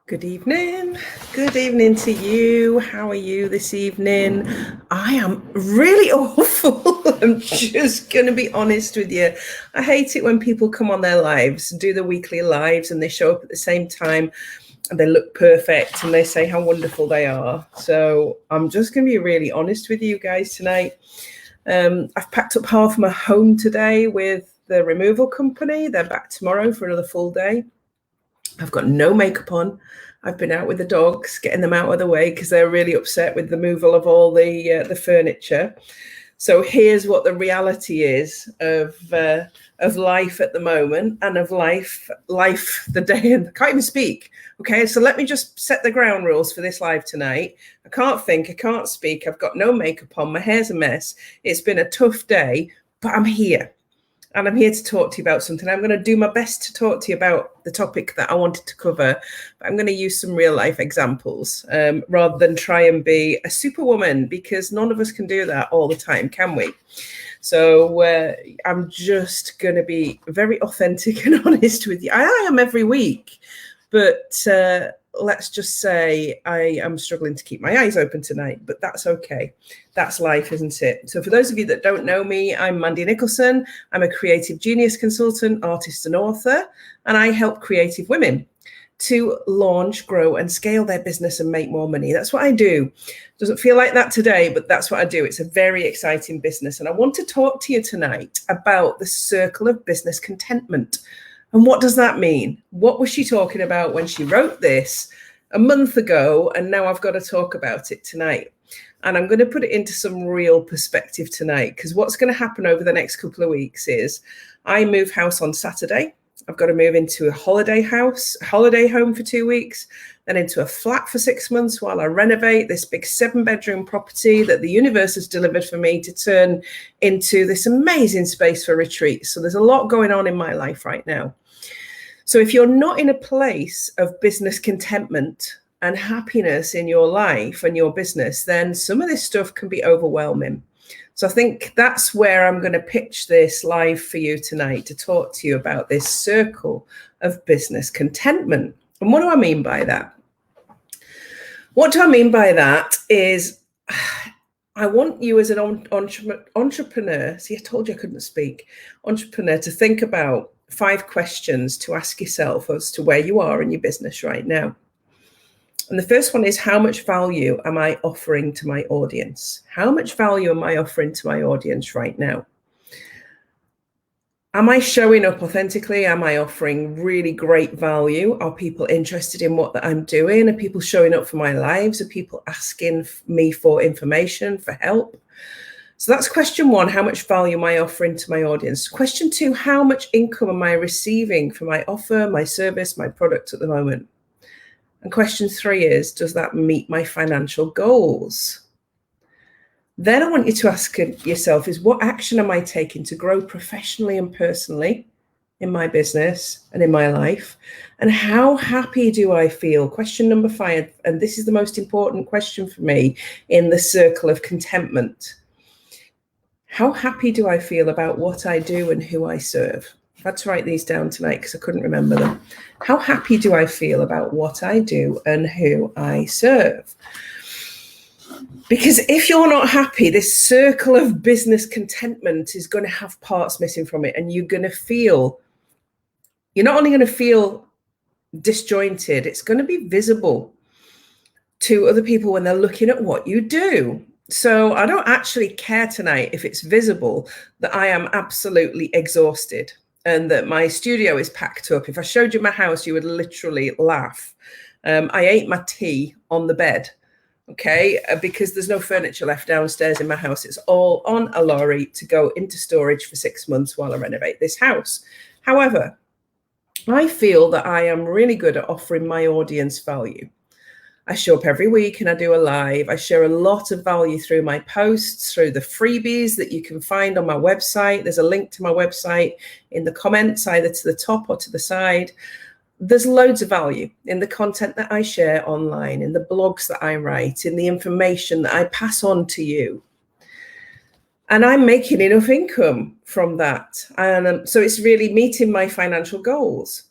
Good evening. Good evening to you. How are you this evening? I am really awful. I'm just going to be honest with you. I hate it when people come on their lives, do the weekly lives, and they show up at the same time and they look perfect and they say how wonderful they are. So I'm just going to be really honest with you guys tonight. I've packed up half my home today with the removal company. They're back tomorrow for another full day. I've got no makeup on. I've been out with the dogs, getting them out of the way because they're really upset with the removal of all the furniture. So here's what the reality is of life at the moment, and of life the day. And I can't even speak. Okay, so let me just set the ground rules for this live tonight. I can't think, I can't speak. I've got no makeup on. My hair's a mess. It's been a tough day, but I'm here. And I'm here to talk to you about something. I'm going to do my best to talk to you about the topic that I wanted to cover. But I'm going to use some real life examples rather than try and be a superwoman, because none of us can do that all the time, can we? So I'm just going to be very authentic and honest with you. I am every week, but let's just say I am struggling to keep my eyes open tonight, but that's okay. That's life, isn't it? So for those of you that don't know me, I'm Mandy Nicholson. I'm a creative genius consultant, artist and author, and I help creative women to launch, grow and scale their business and make more money. That's what I do. Doesn't feel like that today, but that's what I do. It's a very exciting business. And I want to talk to you tonight about the circle of business contentment. And what does that mean? What was she talking about when she wrote this a month ago? And now I've got to talk about it tonight. And I'm going to put it into some real perspective tonight, because what's going to happen over the next couple of weeks is I move house on Saturday. I've got to move into a holiday home for 2 weeks, then into a flat for 6 months while I renovate this big 7-bedroom property that the universe has delivered for me to turn into this amazing space for retreats. So there's a lot going on in my life right now. So if you're not in a place of business contentment and happiness in your life and your business, then some of this stuff can be overwhelming. So I think that's where I'm going to pitch this live for you tonight, to talk to you about this circle of business contentment. And what do I mean by that? What do I mean by that is I want you as an entrepreneur, see, I told you I couldn't speak, entrepreneur, to think about 5 questions to ask yourself as to where you are in your business right now. And the first one is, how much value am I offering to my audience? How much value am I offering to my audience right now? Am I showing up authentically? Am I offering really great value? Are people interested in what I'm doing? Are people showing up for my lives? Are people asking me for information, for help? So that's question 1. How much value am I offering to my audience? Question 2, how much income am I receiving for my offer, my service, my product at the moment? And question 3 is, does that meet my financial goals? Then I want you to ask yourself is, what action am I taking to grow professionally and personally in my business and in my life? And how happy do I feel? Question number 5, and this is the most important question for me in the circle of contentment. How happy do I feel about what I do and who I serve? I've had to write these down tonight because I couldn't remember them. How happy do I feel about what I do and who I serve? Because if you're not happy, this circle of business contentment is going to have parts missing from it. And you're not only going to feel disjointed, it's going to be visible to other people when they're looking at what you do. So I don't actually care tonight if it's visible that I am absolutely exhausted and that my studio is packed up. If I showed you my house, you would literally laugh. I ate my tea on the bed, okay, because there's no furniture left downstairs in my house. It's all on a lorry to go into storage for 6 months while I renovate this house. However, I feel that I am really good at offering my audience value. I show up every week and I do a live. I share a lot of value through my posts, through the freebies that you can find on my website. There's a link to my website in the comments, either to the top or to the side. There's loads of value in the content that I share online, in the blogs that I write, in the information that I pass on to you. And I'm making enough income from that. And so it's really meeting my financial goals,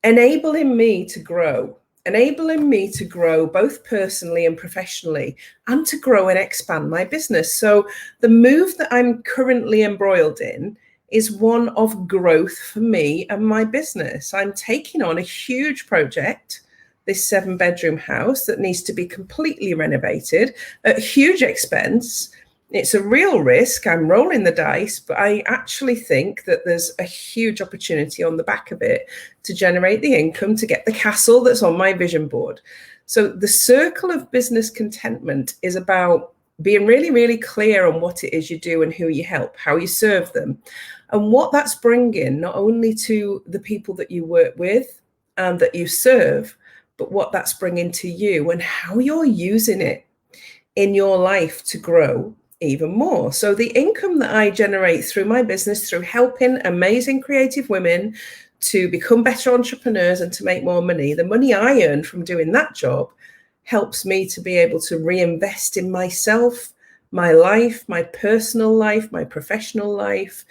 enabling me to grow, enabling me to grow both personally and professionally, and to grow and expand my business. So the move that I'm currently embroiled in is one of growth for me and my business. I'm taking on a huge project, this 7-bedroom house that needs to be completely renovated at huge expense. It's a real risk. I'm rolling the dice, but I actually think that there's a huge opportunity on the back of it to generate the income to get the castle that's on my vision board. So the circle of business contentment is about being really, really clear on what it is you do and who you help, how you serve them, and what that's bringing not only to the people that you work with and that you serve, but what that's bringing to you and how you're using it in your life to grow even more. So the income that I generate through my business, through helping amazing creative women to become better entrepreneurs and to make more money, the money I earn from doing that job helps me to be able to reinvest in myself, my life, my personal life, my professional life,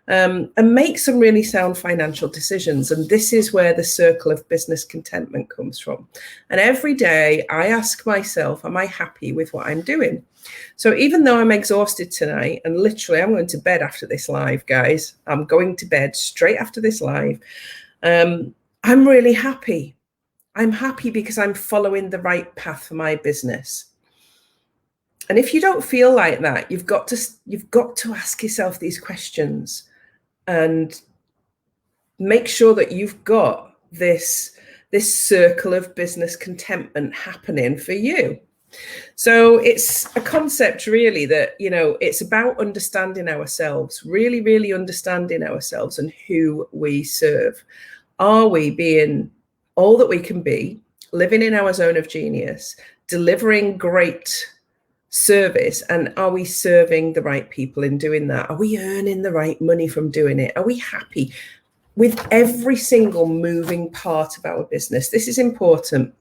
and make some really sound financial decisions. And this is where the circle of business contentment comes from. And every day I ask myself, am I happy with what I'm doing? So even though I'm exhausted tonight, and literally I'm going to bed after this live, guys, I'm going to bed straight after this live. I'm really happy. I'm happy because I'm following the right path for my business. And if you don't feel like that, you've got to ask yourself these questions and make sure that you've got this circle of business contentment happening for you. So it's a concept really that, it's about understanding ourselves, really, really understanding ourselves and who we serve. Are we being all that we can be, living in our zone of genius, delivering great service, and are we serving the right people in doing that? Are we earning the right money from doing it? Are we happy with every single moving part of our business? This is important.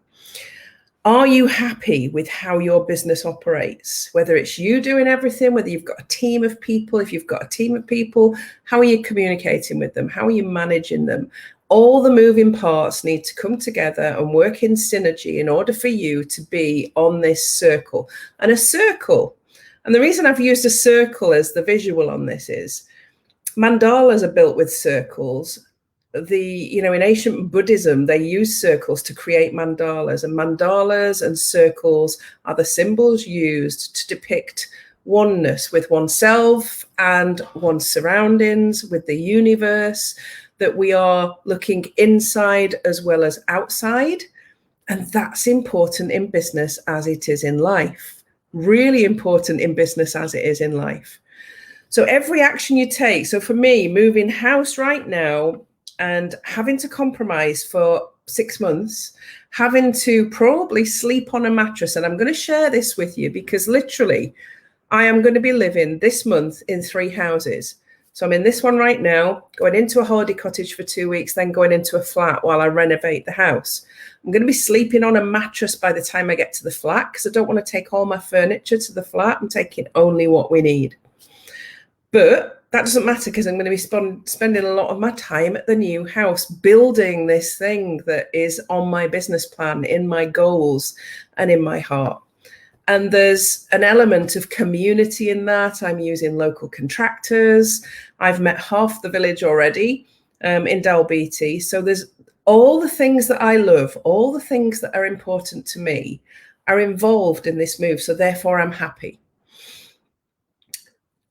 Are you happy with how your business operates? Whether it's you doing everything, whether you've got a team of people, if you've got a team of people, how are you communicating with them? How are you managing them? All the moving parts need to come together and work in synergy in order for you to be on this circle. And a circle, and the reason I've used a circle as the visual on this is mandalas are built with circles. In ancient Buddhism, they use circles to create mandalas, and mandalas and circles are the symbols used to depict oneness with oneself and one's surroundings, with the universe, that we are looking inside as well as outside. And that's important in business as it is in life. Really important in business as it is in life. So every action you take, so for me, moving house right now, and having to compromise for 6 months, having to probably sleep on a mattress. And I'm going to share this with you because literally I am going to be living this month in 3 houses. So I'm in this one right now, going into a holiday cottage for 2 weeks, then going into a flat while I renovate the house. I'm going to be sleeping on a mattress by the time I get to the flat because I don't want to take all my furniture to the flat. I'm taking only what we need. But that doesn't matter because I'm going to be spending a lot of my time at the new house, building this thing that is on my business plan, in my goals and in my heart. And there's an element of community in that. I'm using local contractors. I've met half the village already in Dalbeatty. So there's all the things that I love, all the things that are important to me are involved in this move. So therefore I'm happy.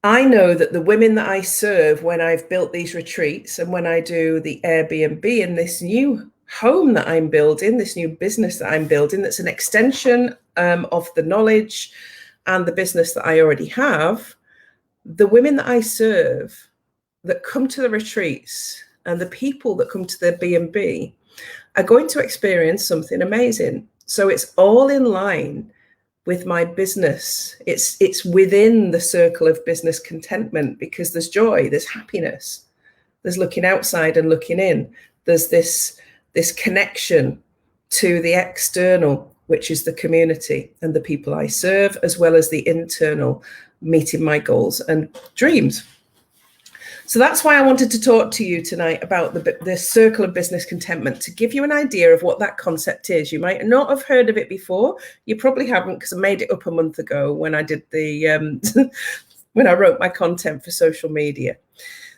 I know that the women that I serve when I've built these retreats and when I do the Airbnb in this new home that I'm building, this new business that I'm building, that's an extension of the knowledge and the business that I already have, the women that I serve that come to the retreats and the people that come to the B&B are going to experience something amazing. So it's all in line with my business. It's within the circle of business contentment because there's joy, there's happiness, there's looking outside and looking in. There's this connection to the external, which is the community and the people I serve, as well as the internal, meeting my goals and dreams. So that's why I wanted to talk to you tonight about the circle of business contentment, to give you an idea of what that concept is. You might not have heard of it before. You probably haven't, because I made it up a month ago when I did the when I wrote my content for social media.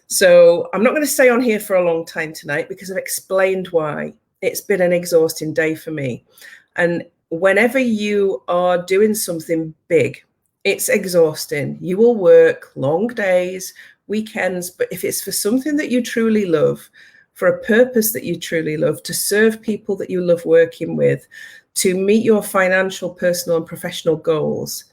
So I'm not going to stay on here for a long time tonight because I've explained why. It's been an exhausting day for me. And whenever you are doing something big, it's exhausting. You will work long days, weekends, but if it's for something that you truly love, for a purpose that you truly love, to serve people that you love working with, to meet your financial, personal, and professional goals,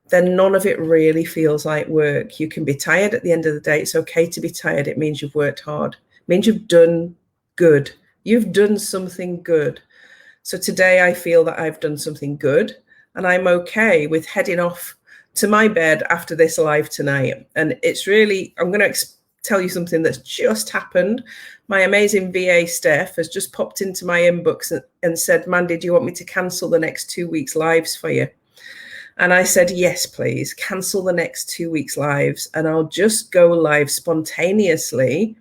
then none of it really feels like work. You can be tired at the end of the day. It's okay to be tired. It means you've worked hard. It means you've done good. You've done something good. So today I feel that I've done something good, and I'm okay with heading off to my bed after this live tonight. And it's really, I'm going to tell you something that's just happened. My amazing VA Steph has just popped into my inbox and said, Mandy, do you want me to cancel the next 2 weeks lives for you? And I said, yes, please, cancel the next 2 weeks lives. And I'll just go live spontaneously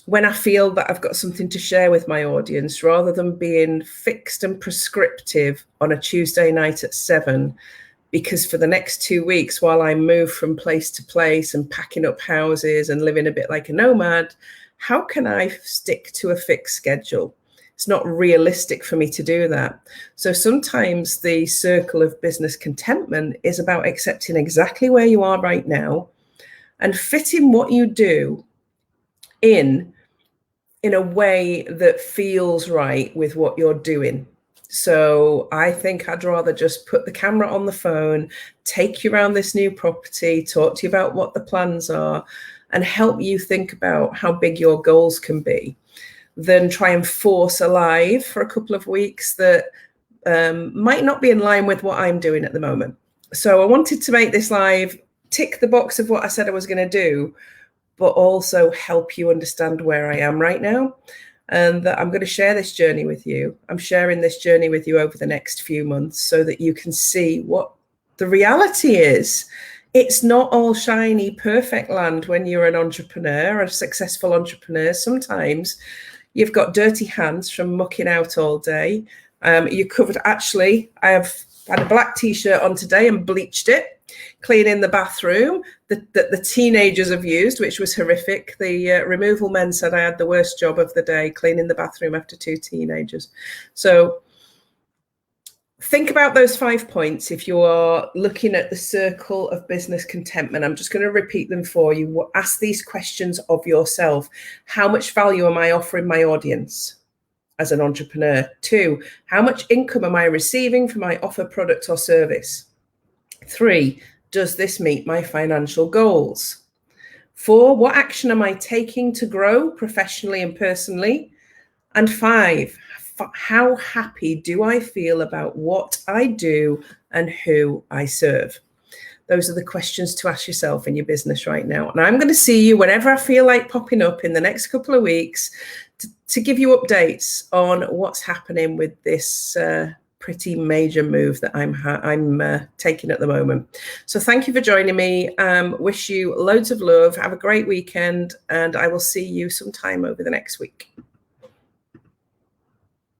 when I feel that I've got something to share with my audience, rather than being fixed and prescriptive on a Tuesday night at 7. Because for the next 2 weeks, while I move from place to place and packing up houses and living a bit like a nomad, how can I stick to a fixed schedule? It's not realistic for me to do that. So sometimes the circle of business contentment is about accepting exactly where you are right now and fitting what you do in a way that feels right with what you're doing. So I think I'd rather just put the camera on the phone, take you around this new property, talk to you about what the plans are, and help you think about how big your goals can be, than try and force a live for a couple of weeks that might not be in line with what I'm doing at the moment. So I wanted to make this live tick the box of what I said I was going to do, but also help you understand where I am right now, and that I'm going to share this journey with you. I'm sharing this journey with you over the next few months so that you can see what the reality is. It's not all shiny, perfect land when you're an entrepreneur, a successful entrepreneur. Sometimes you've got dirty hands from mucking out all day. You're covered. Actually, I have had a black t-shirt on today and bleached it, cleaning the bathroom that the teenagers have used, which was horrific. The removal men said I had the worst job of the day, cleaning the bathroom after 2 teenagers. So think about those 5 points if you are looking at the circle of business contentment. I'm just going to repeat them for you. Ask these questions of yourself. How much value am I offering my audience as an entrepreneur? 2, how much income am I receiving for my offer, product, or service? 3, does this meet my financial goals? 4, what action am I taking to grow professionally and personally? And 5, how happy do I feel about what I do and who I serve? Those are the questions to ask yourself in your business right now. And I'm going to see you whenever I feel like popping up in the next couple of weeks to give you updates on what's happening with this pretty major move that I'm taking at the moment. So thank you for joining me. Wish you loads of love. Have a great weekend, and I will see you sometime over the next week.